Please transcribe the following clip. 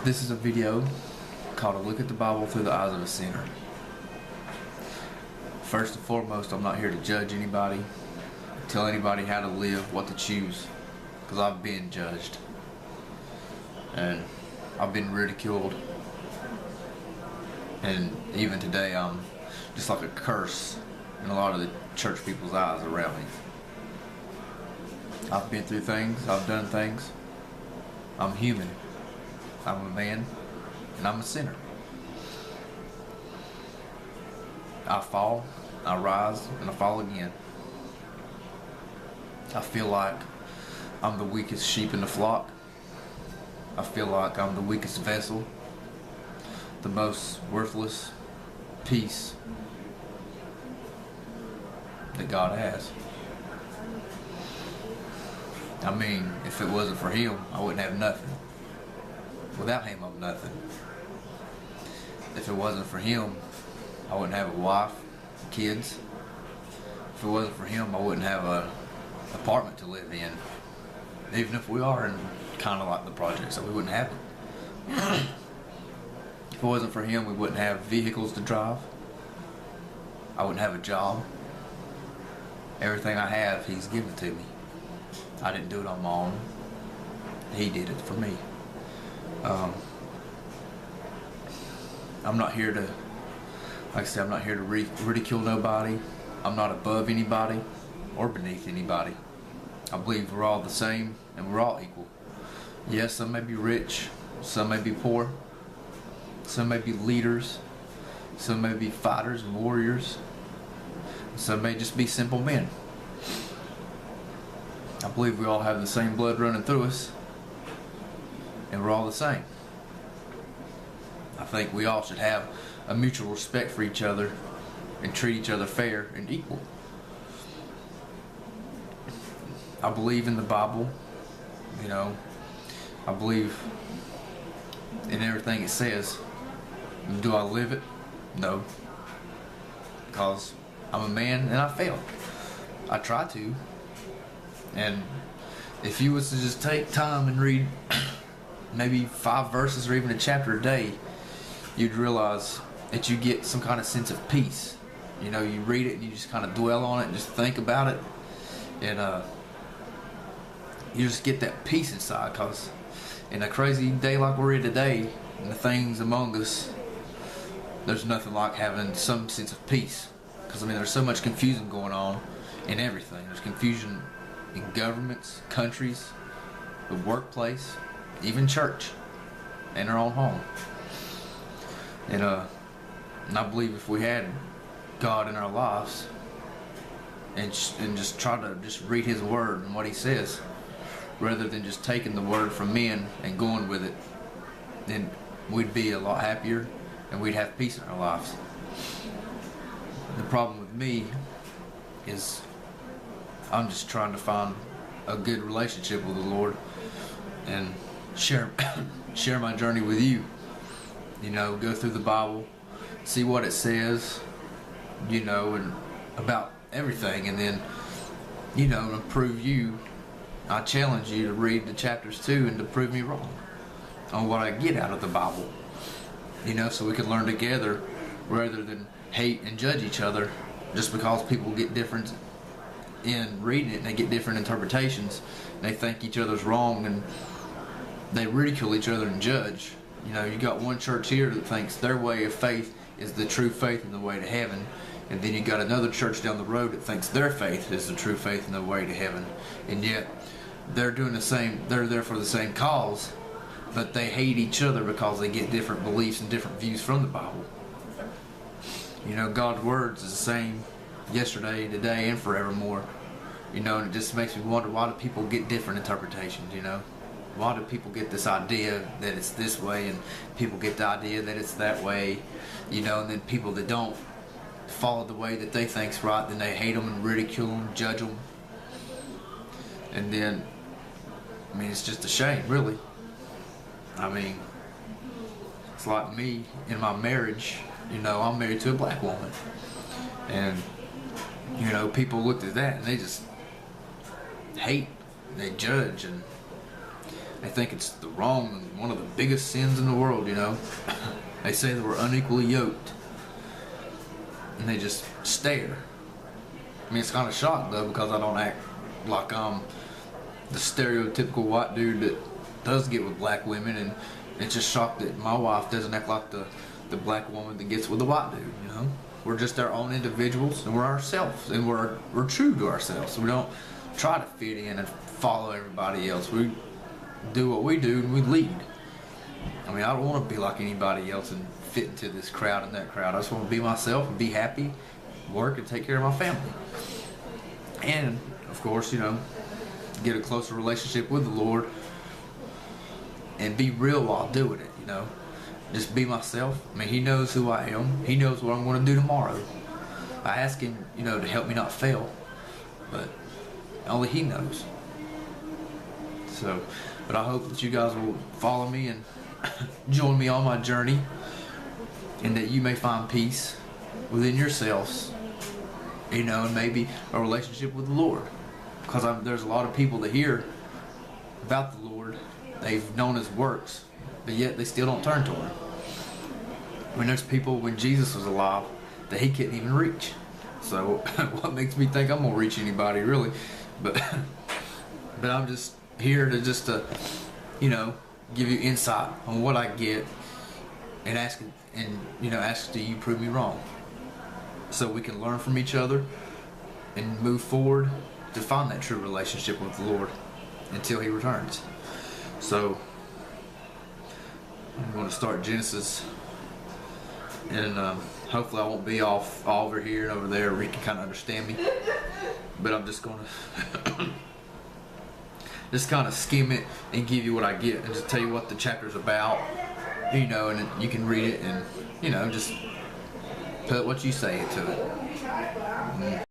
This is a video called A Look at the Bible Through the Eyes of a Sinner. First and foremost, I'm not here to judge anybody, tell anybody how to live, what to choose, because I've been judged. And I've been ridiculed. And even today, I'm just like a curse in a lot of the church people's eyes around me. I've been through things, I've done things. I'm human. I'm a man, and I'm a sinner. I fall, I rise, and I fall again. I feel like I'm the weakest sheep in the flock. I feel like I'm the weakest vessel, the most worthless piece that God has. I mean, if it wasn't for Him, I wouldn't have nothing. Without Him, I'm nothing. If it wasn't for Him, I wouldn't have a wife, kids. If it wasn't for Him, I wouldn't have an apartment to live in. Even if we are in kind of like the projects, so we wouldn't have it. If it wasn't for Him, we wouldn't have vehicles to drive. I wouldn't have a job. Everything I have, He's given to me. I didn't do it on my own. He did it for me. I'm not here to, like I said, I'm not here to ridicule nobody. I'm not above anybody or beneath anybody. I believe we're all the same and we're all equal. Yes, some may be rich, some may be poor, some may be leaders, some may be fighters and warriors, some may just be simple men. I believe we all have the same blood running through us, and we're all the same. I think we all should have a mutual respect for each other and treat each other fair and equal. I believe in the Bible, I believe in everything it says. Do I live it? No. Because I'm a man and I fail. I try to. And if you was to just take time and read maybe 5 verses or even a chapter a day, you'd realize that you get some kind of sense of peace. You read it and you just kind of dwell on it and just think about it, and you just get that peace inside. Because in a crazy day like we're in today, and the things among us, there's nothing like having some sense of peace. Because there's so much confusion going on in everything. There's confusion in governments, countries, the workplace, even church, and our own home. And I believe if we had God in our lives and just try to just read His Word and what He says, rather than just taking the Word from men and going with it, then we'd be a lot happier and we'd have peace in our lives. The problem with me is I'm just trying to find a good relationship with the Lord and share my journey with you. Go through the Bible, see what it says, and about everything, and then, to prove you, I challenge you to read the chapters too and to prove me wrong on what I get out of the Bible, so we can learn together rather than hate and judge each other just because people get different in reading it and they get different interpretations and they think each other's wrong and they ridicule each other and judge. You got one church here that thinks their way of faith is the true faith and the way to heaven, and then you got another church down the road that thinks their faith is the true faith and the way to heaven, and yet they're doing the same, they're there for the same cause, but they hate each other because they get different beliefs and different views from the Bible. God's words is the same yesterday, today, and forevermore. And it just makes me wonder, why do people get different interpretations, Why do people get this idea that it's this way, and people get the idea that it's that way, and then people that don't follow the way that they think's right, then they hate them and ridicule them, judge them. And then, it's just a shame, really. It's like me in my marriage, I'm married to a black woman. And, people looked at that and they just hate, they judge, and They think it's the wrong and one of the biggest sins in the world, you know. They say that we're unequally yoked. And they just stare. I mean, it's kind of shocking, though, because I don't act like I'm the stereotypical white dude that does get with black women, and it's just shocked that my wife doesn't act like the black woman that gets with the white dude, you know. We're just our own individuals, and we're ourselves, and we're true to ourselves. We don't try to fit in and follow everybody else. We do what we do, and we lead. I mean, I don't want to be like anybody else and fit into this crowd and that crowd. I just want to be myself and be happy, work, and take care of my family. And, of course, you know, get a closer relationship with the Lord and be real while doing it, you know. Just be myself. I mean, He knows who I am. He knows what I'm going to do tomorrow. I ask Him, you know, to help me not fail, but only He knows. So, but I hope that you guys will follow me and join me on my journey, and that you may find peace within yourselves, you know, and maybe a relationship with the Lord. Because there's a lot of people that hear about the Lord, they've known His works, but yet they still don't turn to Him. I mean, there's people when Jesus was alive that He couldn't even reach. So what makes me think I'm gonna reach anybody, really? But I'm just here to you know, give you insight on what I get, and ask, do you prove me wrong? So we can learn from each other and move forward to find that true relationship with the Lord until He returns. So I'm going to start Genesis, and hopefully I won't be off over here and over there where you can kind of understand me. But I'm just going to just kind of skim it and give you what I get, and just tell you what the chapter's about, you know, and you can read it and, you know, just put what you say into it.